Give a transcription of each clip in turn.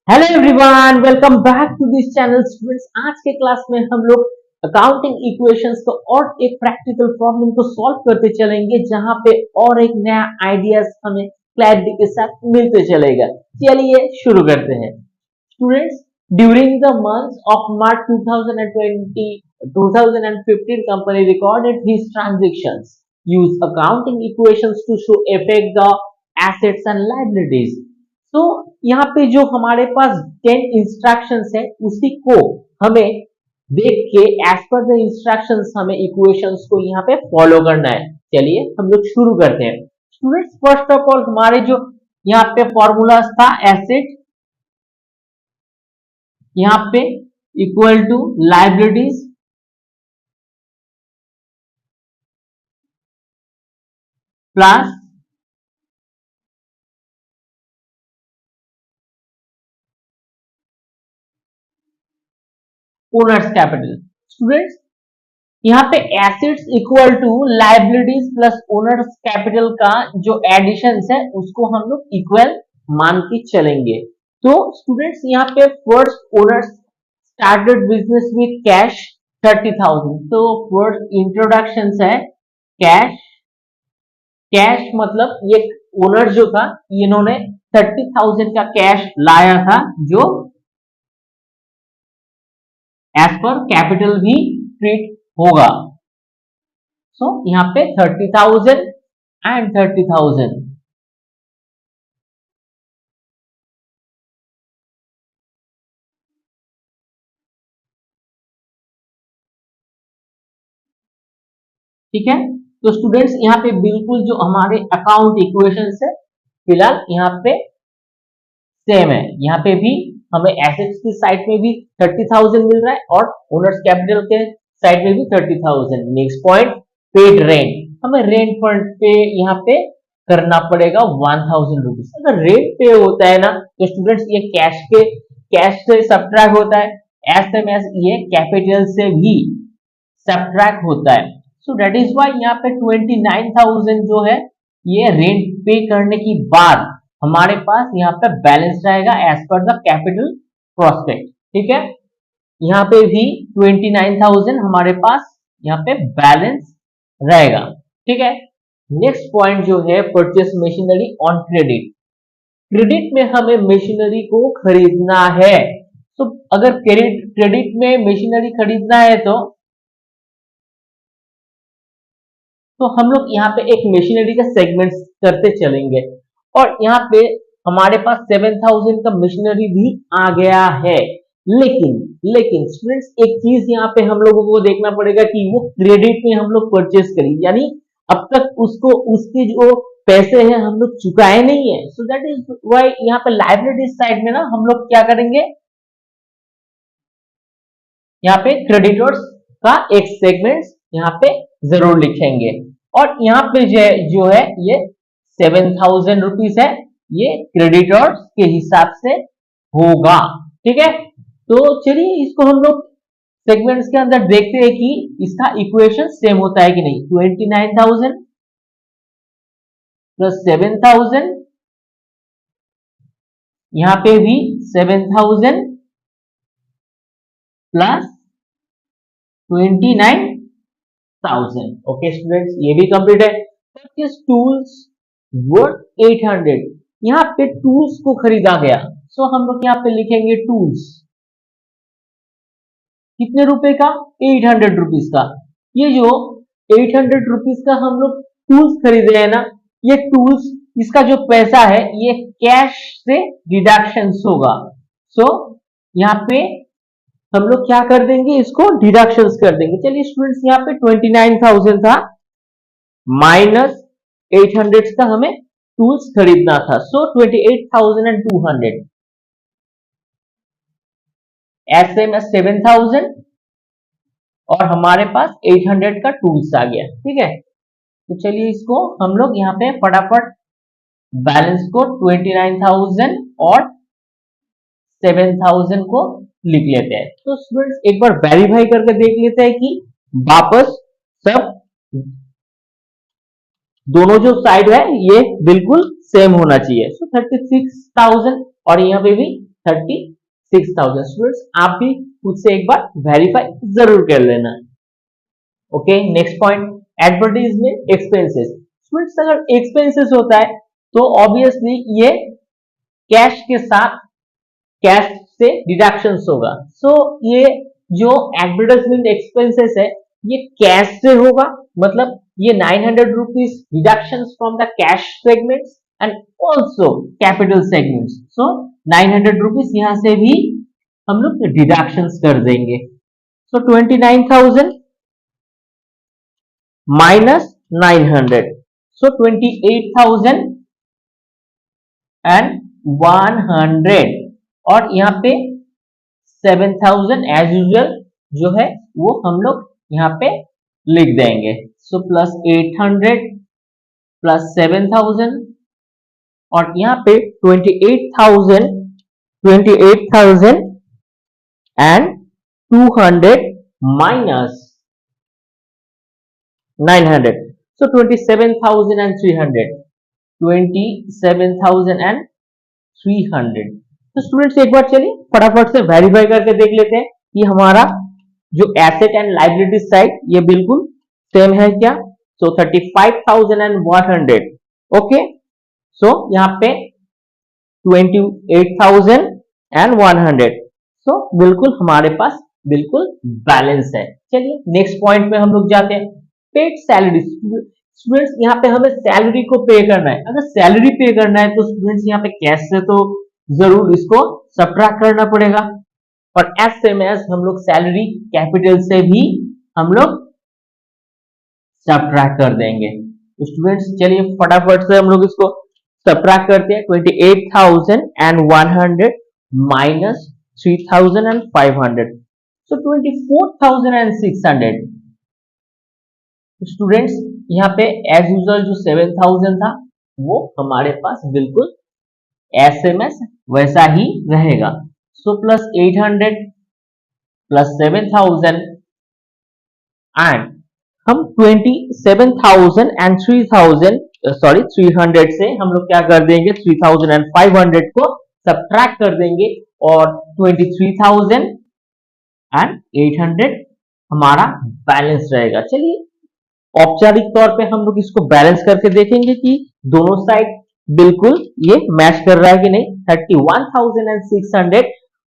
Hello everyone, welcome back to this channel students. आज के class में हम लोग अकाउंटिंग इक्वेशंस को और एक प्रैक्टिकल प्रॉब्लम को सॉल्व करते चलेंगे, जहां पे और एक नया आइडियाज हमें क्लैरिटी के साथ मिलते चलेगा। चलिए शुरू करते हैं students. During the months of March 2015 company recorded his transactions, use accounting equations to show affect the assets and liabilities। तो यहाँ पे जो हमारे पास 10 इंस्ट्रक्शंस है, उसी को हमें देख के एज पर द इंस्ट्रक्शंस हमें इक्वेशंस को यहाँ पे फॉलो करना है। चलिए हम लोग शुरू करते हैं स्टूडेंट्स। फर्स्ट ऑफ ऑल हमारे जो यहाँ पे फॉर्मूला था एसेट, यहाँ पे equal to liabilities plus owners capital. Students यहाँ पे assets equal to liabilities plus owners capital का जो एडिशन है उसको हम लोग इक्वल मान के चलेंगे। तो स्टूडेंट्स यहाँ पे first owners started business with cash 30,000। तो फर्स्ट इंट्रोडक्शन है कैश। कैश मतलब ये ओनर जो था, इन्होंने 30,000 का कैश लाया था, जो एज पर कैपिटल भी ट्रीट होगा। सो यहाँ पे 30,000 एंड 30,000। ठीक है, तो स्टूडेंट्स यहाँ पे बिल्कुल जो हमारे अकाउंट इक्वेशंस है फिलहाल यहाँ पे सेम है। यहाँ पे भी हमें एसेट्स की साइड में भी 30,000 मिल रहा है और ओनर्स कैपिटल के साइड में भी 30,000। नेक्स्ट पॉइंट पेड रेंट, हमें रेंट फंड पे यहाँ पे करना पड़ेगा 1,000 रुपीज। अगर रेंट पे होता है ना तो स्टूडेंट्स ये कैश से सब्ट्रैक्ट होता है, एसएमएस ये कैपिटल से भी सब्ट्रैक्ट होता है। सो दैट इज व्हाई यहाँ पे 29,000 जो है ये रेंट पे करने की बाद हमारे पास यहाँ पे बैलेंस रहेगा as per the capital prospect. ठीक है, यहाँ पे भी 29,000 हमारे पास यहाँ पे बैलेंस रहेगा। ठीक है, नेक्स्ट पॉइंट जो है purchase machinery on credit. Credit में हमें मशीनरी को खरीदना है। तो अगर क्रेडिट में मशीनरी खरीदना है तो हम लोग यहाँ पे एक मशीनरी का सेगमेंट करते चलेंगे और यहाँ पे हमारे पास 7,000 का मशीनरी भी आ गया है। लेकिन स्टूडेंट्स एक चीज यहाँ पे हम लोगों को देखना पड़ेगा कि वो क्रेडिट में हम लोग परचेस करें, यानी अब तक उसको उसके जो पैसे हैं हम लोग चुकाए नहीं है। सो दैट इज व्हाई यहाँ पे लाइबिलिटी साइड में ना हम लोग क्या करेंगे, यहाँ पे क्रेडिटर्स का एक सेगमेंट यहाँ पे जरूर लिखेंगे और यहाँ पे जो है ये 7,000 रुपीज है, ये क्रेडिटर्स के हिसाब से होगा। ठीक है, तो चलिए इसको हम लोग सेगमेंट्स के अंदर देखते हैं कि इसका इक्वेशन सेम होता है कि नहीं। 29,000 प्लस 7,000, यहाँ पे भी 7,000 प्लस 29,000। ओके स्टूडेंट्स, ये भी कंप्लीट है। परचेस टूल्स वर्थ 800, यहाँ पे टूल्स को खरीदा गया। सो हम लोग यहाँ पे लिखेंगे टूल्स कितने रुपए का, 800 रुपीज का। ये जो 800 रुपीज का हम लोग टूल्स खरीदे हैं ना, ये टूल्स इसका जो पैसा है ये कैश से डिडक्शन होगा। सो यहाँ पे हम लोग क्या कर देंगे, इसको डिडक्शंस कर देंगे। चलिए स्टूडेंट्स यहाँ पे 29,000 था माइनस 800 का हमें टूल्स खरीदना था। सो 28,200 एसएमएस 7,000 और हमारे पास 800 का टूल्स आ गया। ठीक है, तो चलिए इसको हम लोग यहाँ पे फटाफट बैलेंस को 29,000 और 7,000 को लिख लेते हैं। तो स्टूडेंट्स एक बार वेरीफाई करके देख लेते हैं कि वापस सब दोनों जो साइड है ये बिल्कुल सेम होना चाहिए। सो 36,000 और यहाँ पे भी 36,000। स्टूडेंट्स आप भी खुद से एक बार वेरीफाई जरूर कर लेना। Okay, next point, advertisement expenses. Students अगर एक्सपेंसेस होता है तो ऑब्वियसली ये कैश के साथ, कैश से डिडक्शंस होगा। सो ये जो एडवर्टाइजमेंट एक्सपेंसेस है ये कैश से होगा, मतलब ये 900 rupees deductions from the cash segments and also capital segments. So 900 rupees यहां से भी हम लोग डिडक्शंस कर देंगे। सो 29,000 माइनस 900, सो 28,000 एंड 100, और यहाँ पे 7,000 एज यूजुअल जो है वो हम लोग यहाँ पे लिख देंगे। सो प्लस 800 प्लस 7,000, और यहाँ पे 28,000 and 200 minus 900, so 27,000 and 300, 27,000 and 300। तो स्टूडेंट्स एक बार चलिए फटाफट से वेरीफाई करके देख लेते हैं कि हमारा जो एसेट एंड लाइबिलिटी साइड ये बिल्कुल सेम है क्या। सो 35,100, ओके, सो यहाँ पे 28,100, सो बिल्कुल हमारे पास बिल्कुल बैलेंस है। चलिए नेक्स्ट पॉइंट पे हम लोग जाते हैं, पेड सैलरी। स्टूडेंट्स यहाँ पे हमें सैलरी को पे करना है। अगर सैलरी पे करना है तो स्टूडेंट्स यहाँ पे कैश से तो जरूर इसको सब्ट्रैक्ट करना पड़ेगा, और एज सेम एज हम लोग सैलरी कैपिटल से भी हम लोग सब्ट्रैक्ट कर देंगे। तो स्टूडेंट्स चलिए फटाफट से हम लोग इसको सब्ट्रैक्ट करते हैं। 28,100 माइनस 3,500, सो 24,600। स्टूडेंट्स यहाँ पे एज यूजुअल जो 7,000 था वो हमारे पास बिल्कुल एसएमएस वैसा ही रहेगा। सो प्लस 800 प्लस 7,000, एंड हम 27,000 एंड 300 से हम लोग क्या कर देंगे, 3,500 को सब्ट्रैक्ट कर देंगे, और 23,800 हमारा बैलेंस रहेगा। चलिए औपचारिक तौर पे हम लोग इसको बैलेंस करके देखेंगे कि दोनों साइड बिल्कुल ये मैच कर रहा है कि नहीं। 31,600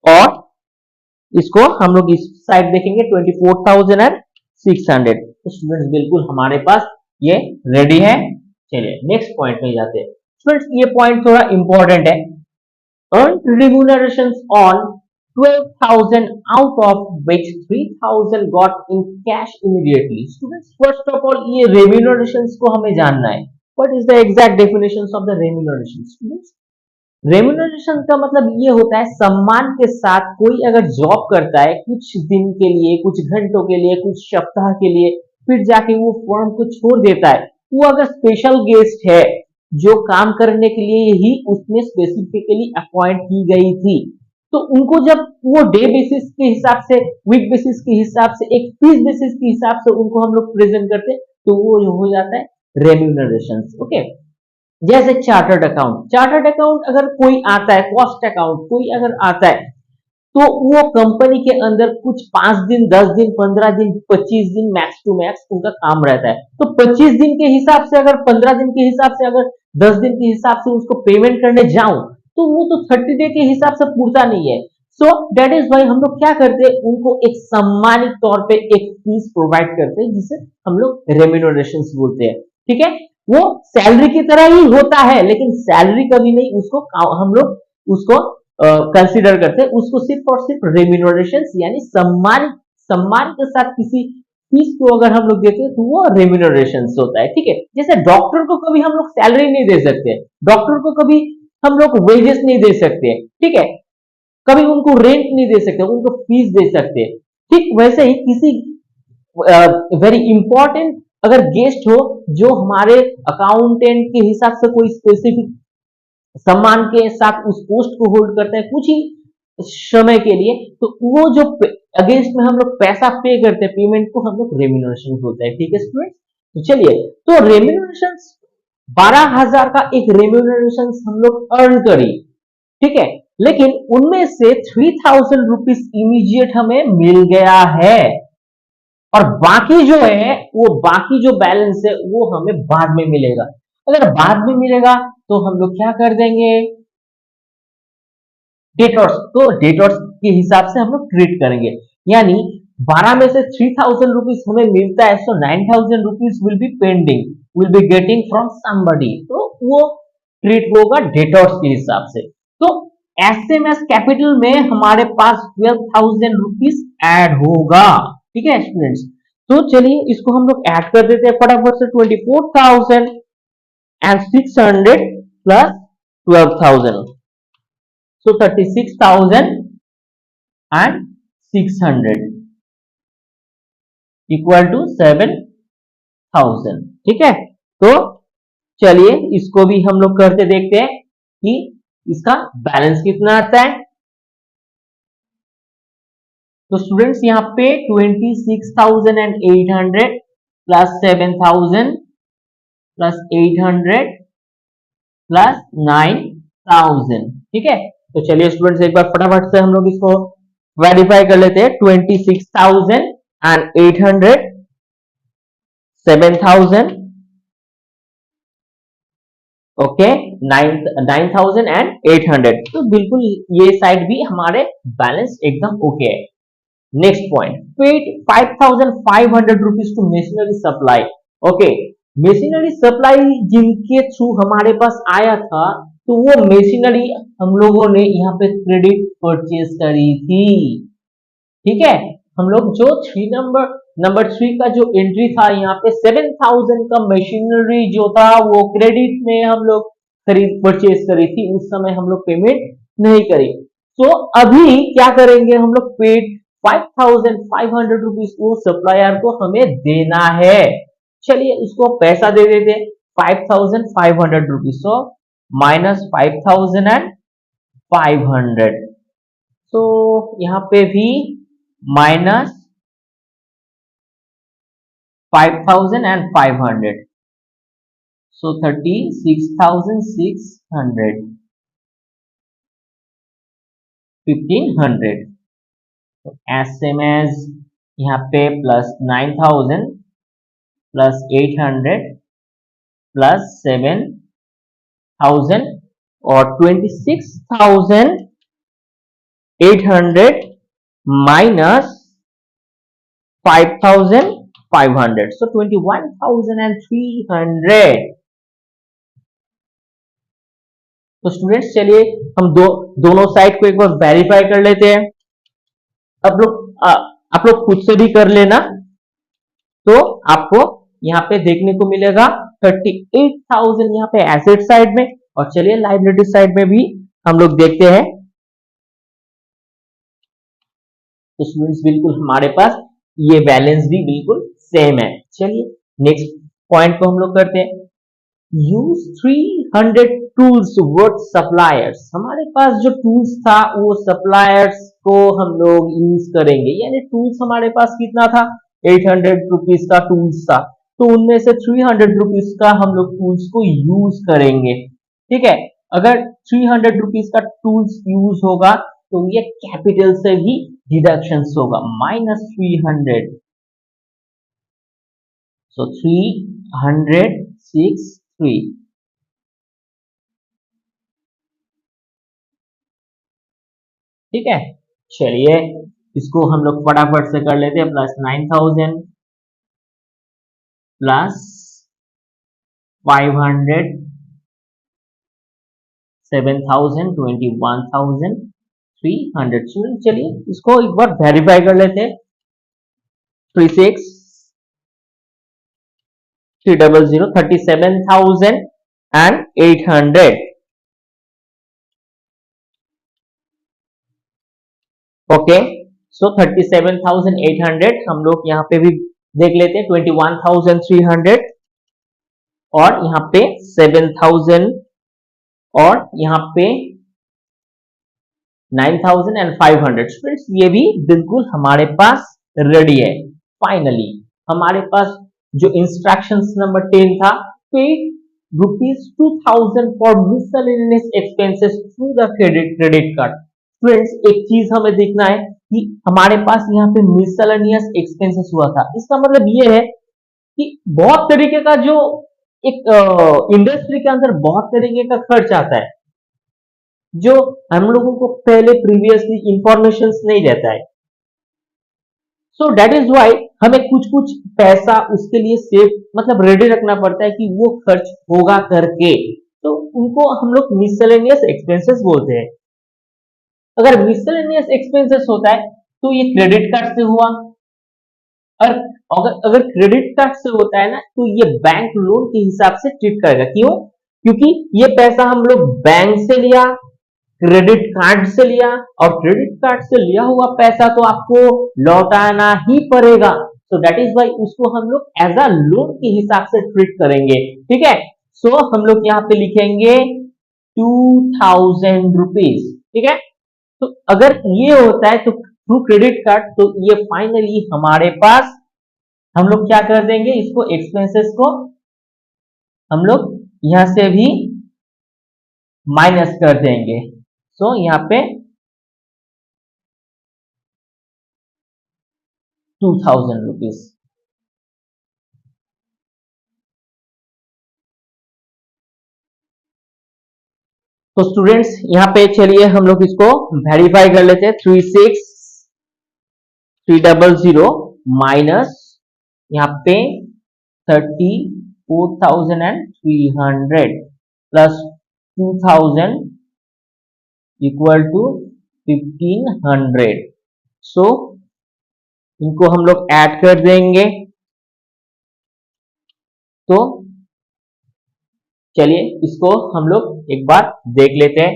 और इसको हम लोग इस साइड देखेंगे 24,600। तो स्टूडेंट्स बिल्कुल हमारे पास ये रेडी है। चलिए नेक्स्ट पॉइंट में जाते हैं। स्टूडेंट्स ये पॉइंट थोड़ा इंपॉर्टेंट है। earned remunerations on 12,000 out of which 3,000 got in cash immediately. Students, first of all ये remunerations को हमें जानना है। What is the exact definitions of the remuneration? Students, remuneration का मतलब ये होता है सम्मान के साथ कोई अगर जॉब करता है कुछ दिन के लिए, कुछ घंटों के लिए, कुछ सप्ताह के लिए, फिर जाके वो फर्म को छोड़ देता है, वो अगर स्पेशल गेस्ट है जो काम करने के लिए ही उसमें स्पेसिफिकली अपॉइंट की गई थी, तो उनको जब वो डे बेसिस के हिसाब से, वीक बेसिस के हिसाब से, एक फीस बेसिस के हिसाब से उनको हम लोग प्रेजेंट करते हैं, तो वो हो जाता है रेम्यूनरेशन। ओके, जैसे चार्टर्ड अकाउंट अगर कोई आता है, कॉस्ट अकाउंट कोई अगर आता है, तो वो कंपनी के अंदर कुछ 5 दिन, 10 दिन, 15 दिन, 25 दिन मैक्स टू मैक्स उनका काम रहता है। तो 25 दिन के हिसाब से, अगर 15 दिन के हिसाब से, अगर 10 दिन के हिसाब से उसको पेमेंट करने जाऊं तो वो तो 30 डे के हिसाब से पूरता नहीं है। सो दैट इज वाई हम लोग क्या करते हैं, उनको एक सम्मानित तौर पे एक फीस प्रोवाइड करते हैं जिसे हम लोग रेम्यूनरेशन बोलते हैं। ठीक है, वो सैलरी की तरह ही होता है, लेकिन सैलरी कभी नहीं उसको हम लोग उसको कंसीडर करते हैं, उसको सिर्फ और सिर्फ रेम्यूनरेशन यानी सम्मान के साथ किसी फीस को अगर हम लोग देते हैं तो वो रेम्यूनरेशन होता है। ठीक है, जैसे डॉक्टर को कभी हम लोग सैलरी नहीं दे सकते, डॉक्टर को कभी हम लोग वेजेस नहीं दे सकते, ठीक है, कभी उनको रेंट नहीं दे सकते, उनको फीस दे सकते। ठीक वैसे ही किसी वेरी इंपॉर्टेंट अगर गेस्ट हो जो हमारे अकाउंटेंट के हिसाब से कोई स्पेसिफिक सम्मान के साथ उस पोस्ट को होल्ड करते हैं कुछ ही समय के लिए, तो वो जो अगेंस्ट में हम लोग पैसा पे करते हैं, पेमेंट को हम लोग रेम्यूनरेशन बोलते हैं। ठीक है स्टूडेंट्स, तो चलिए, तो रेम्यूनरेशन 12,000 का एक रेम्यूनरेशन हम लोग अर्न करी, ठीक है, लेकिन उनमें से 3000 रुपीज इमीडिएट हमें मिल गया है, और बाकी जो है वो बाकी जो बैलेंस है वो हमें बाद में मिलेगा। अगर बाद में मिलेगा तो हम लोग क्या कर देंगे, डेटर्स, तो डेटर्स के हिसाब से हम लोग ट्रीट करेंगे। यानी 12 में से 3000 रुपीज हमें मिलता है, सो 9000 rupees will be pending, will be getting from somebody, तो वो ट्रीट होगा डेटर्स के हिसाब से। तो एसएमएस कैपिटल में हमारे पास 12000 रुपीज ऐड होगा। ठीक है स्टूडेंट्स, तो चलिए इसको हम लोग ऐड कर देते हैं फटाफट से। 24,600 प्लस 12,000, so 36,600 इक्वल टू 7,000। ठीक है, तो चलिए इसको भी हम लोग करके देखते हैं कि इसका बैलेंस कितना आता है। तो स्टूडेंट्स यहाँ पे 26,800 प्लस 7,000 प्लस 800 प्लस 9,000। ठीक है, तो चलिए स्टूडेंट्स एक बार फटाफट से हम लोग इसको वेरीफाई कर लेते हैं। 26,800, 7,000, ओके, 9,800, तो बिल्कुल ये साइड भी हमारे बैलेंस एकदम ओके है। Next point, paid 5,500 rupees to machinery supply. Okay, machinery supply जिनके थ्रू हमारे पास आया था, तो वो मशीनरी हम लोगों ने यहाँ पे क्रेडिट परचेज करी थी। ठीक है, हम लोग जो नंबर 3 का जो एंट्री था यहाँ पे 7,000 का मशीनरी जो था वो क्रेडिट में हम लोग खरीद परचेज करी थी, उस समय हम लोग पेमेंट नहीं करी। तो अभी क्या करेंगे, हम लोग पेड 5,500 रुपीज वो सप्लायर को हमें देना है। चलिए उसको पैसा दे देते 5,500 रुपीज, सो माइनस 5,500, तो यहाँ पे भी माइनस 5,500, so 36,600, 1,500, तो सेम एज यहाँ पे प्लस 9,000 प्लस 800 प्लस 7,000 और 26,800 माइनस 5,500, so 21,300। तो स्टूडेंट्स चलिए हम दोनों साइड को एक बार वेरीफाई कर लेते हैं। आप लोग खुद से भी कर लेना, तो आपको यहाँ पे देखने को मिलेगा 38,000 यहाँ पे एसेट साइड में, और चलिए लायबिलिटी साइड में भी हम लोग देखते हैं। तो स्टूडेंट्स बिल्कुल हमारे पास ये बैलेंस भी बिल्कुल सेम है। चलिए नेक्स्ट पॉइंट को हम लोग करते हैं। यूज 300 टूल्स वर्थ सप्लायर्स, हमारे पास जो टूल्स था वो सप्लायर्स को हम लोग यूज करेंगे, यानी टूल्स हमारे पास कितना था, 800 रुपीज का टूल्स था, तो उनमें से 300 रुपीज का हम लोग टूल्स को यूज करेंगे। ठीक है, अगर 300 रुपीज का टूल्स यूज होगा तो ये कैपिटल से भी डिडक्शन होगा, -300, सो 363। ठीक है, चलिए इसको हम लोग फटाफट से कर लेते हैं। Plus 9,000 plus 500, 7,000, 21,300। चलिए इसको एक बार वेरीफाई कर लेते हैं। 36 300, 37,800, ओके, सो 37,800 हम लोग यहाँ पे भी देख लेते हैं। 21,300 और यहाँ पे 7,000 और यहाँ पे 9,500। फ्रेंड्स ये भी बिल्कुल हमारे पास रेडी है। फाइनली हमारे पास जो इंस्ट्रक्शंस नंबर 10 था, paid ₹2000 for miscellaneous expenses through the credit card. Friends, एक चीज हमें देखना है कि हमारे पास यहाँ पे मिसलेनियस एक्सपेंसेस हुआ था, इसका मतलब ये है कि बहुत तरीके का जो एक इंडस्ट्री के अंदर बहुत तरीके का खर्च आता है जो हम लोगों को पहले प्रीवियसली इंफॉर्मेशन नहीं रहता है। सो दैट इज वाई हमें कुछ कुछ पैसा उसके लिए सेव मतलब रेडी रखना पड़ता है कि वो खर्च होगा करके, तो उनको हम लोग मिसलेनियस एक्सपेंसेस बोलते हैं। अगर मिसलेनियस एक्सपेंसेस होता है तो ये क्रेडिट कार्ड से हुआ, और अगर क्रेडिट कार्ड से होता है ना तो ये बैंक लोन के हिसाब से ट्रीट करेगा। क्यों? क्योंकि ये पैसा हम लोग बैंक से लिया, क्रेडिट कार्ड से लिया, और क्रेडिट कार्ड से लिया हुआ पैसा तो आपको लौटाना ही पड़ेगा। सो दैट इज वाई उसको हम लोग एज अ लोन के हिसाब से ट्रीट करेंगे। ठीक है, सो हम लोग यहाँ पे लिखेंगे 2000 रुपीज। ठीक है, तो अगर ये होता है तो थ्रू क्रेडिट कार्ड, तो ये फाइनली हमारे पास हम लोग क्या कर देंगे, इसको एक्सपेंसेस को हम लोग यहां से भी माइनस कर देंगे। सो यहाँ पे 2000 रुपीज। तो स्टूडेंट्स यहाँ पे चलिए हम लोग इसको वेरीफाई कर लेते हैं। 36300 माइनस यहाँ पे 34,300 प्लस 2000 इक्वल टू 1500। सो इनको हम लोग ऐड कर देंगे। तो चलिए इसको हम लोग एक बार देख लेते हैं।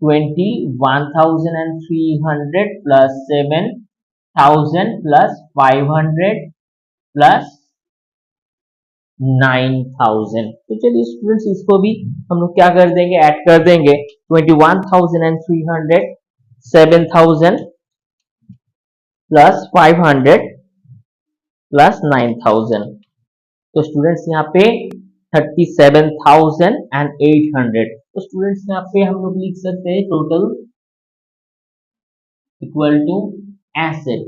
21,300 प्लस 7,000 प्लस 500 प्लस 9,000। तो चलिए स्टूडेंट्स इसको भी हम लोग क्या कर देंगे, ऐड कर देंगे। 21,300 7,000 प्लस 500 प्लस 9,000। तो स्टूडेंट्स यहाँ पे 37,800। तो स्टूडेंट्स यहाँ पे हम लोग लिख सकते हैं total equal to asset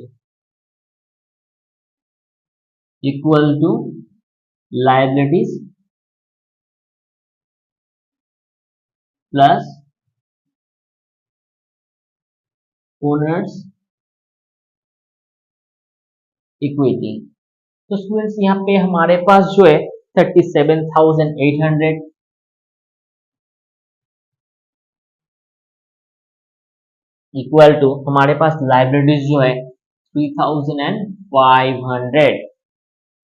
equal to liabilities plus owners equity. तो स्टूडेंट्स यहाँ पे हमारे पास जो है 37,800 इक्वल टू हमारे पास लाइबिलिटीज जो है 3,500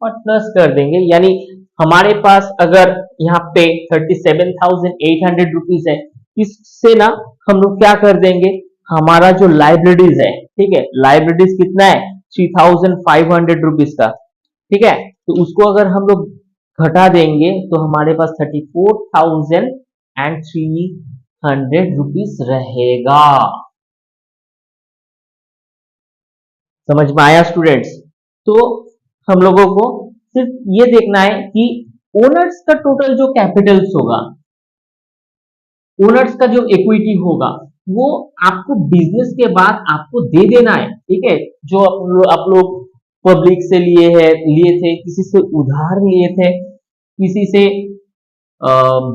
और प्लस कर देंगे। यानी हमारे पास अगर यहाँ पे 37,800 रुपीज है, इससे ना हम लोग क्या कर देंगे, हमारा जो लाइबिलिटीज है, ठीक है, लाइबिलिटीज कितना है 3,500 रुपीज का। ठीक है, तो उसको अगर हम लोग घटा देंगे तो हमारे पास 34,300 रुपीज रहेगा। समझ में आया स्टूडेंट्स? तो हम लोगों को सिर्फ ये देखना है कि ओनर्स का टोटल जो कैपिटल्स होगा, ओनर्स का जो इक्विटी होगा, वो आपको बिजनेस के बाद आपको दे देना है। ठीक है, जो आप लोग पब्लिक से लिए थे, किसी से उधार लिए थे, किसी से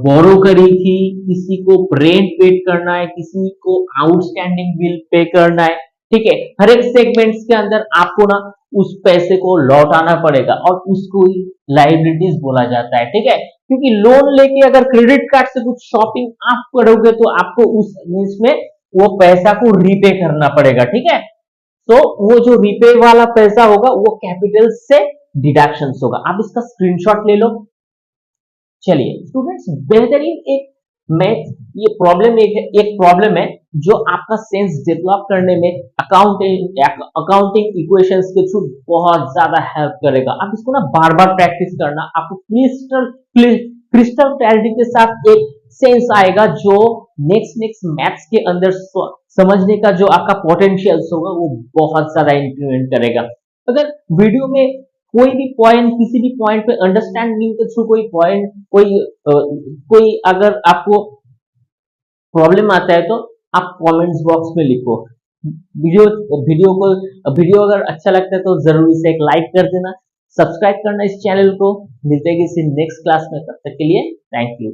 बोरो करी थी, किसी को रेंट पेड करना है, किसी को आउटस्टैंडिंग बिल पे करना है। ठीक है, हर एक सेगमेंट्स के अंदर आपको ना उस पैसे को लौटाना पड़ेगा और उसको ही लाइबिलिटीज बोला जाता है। ठीक है, क्योंकि लोन लेके अगर क्रेडिट कार्ड से कुछ शॉपिंग आप करोगे तो आपको उस में वो पैसा को रीपे करना पड़ेगा। ठीक है, तो वो जो रीपे वाला पैसा होगा वो कैपिटल से डिडक्शन होगा। आप इसका स्क्रीनशॉट ले लो। चलिए स्टूडेंट्स, बेहतरीन एक मैथ ये प्रॉब्लम एक प्रॉब्लम है जो आपका सेंस डेवलप करने में अकाउंटिंग इक्वेशंस के थ्रू बहुत ज्यादा हेल्प करेगा। आप इसको ना बार बार प्रैक्टिस करना, आपको क्रिस्टल क्लैरिटी के साथ एक सेंस आएगा जो नेक्स्ट मैथ्स के अंदर समझने का जो आपका पोटेंशियल होगा वो बहुत ज्यादा इंक्रीमेंट करेगा। अगर वीडियो में कोई भी पॉइंट, किसी भी पॉइंट पे अंडरस्टैंडिंग के थ्रू कोई पॉइंट, कोई अगर आपको प्रॉब्लम आता है तो आप कमेंट्स बॉक्स में लिखो। वीडियो वीडियो अगर अच्छा लगता है तो जरूर इसे एक लाइक कर देना, सब्सक्राइब करना इस चैनल को। मिलते हैं किसी नेक्स्ट क्लास में, तब तक के लिए थैंक यू।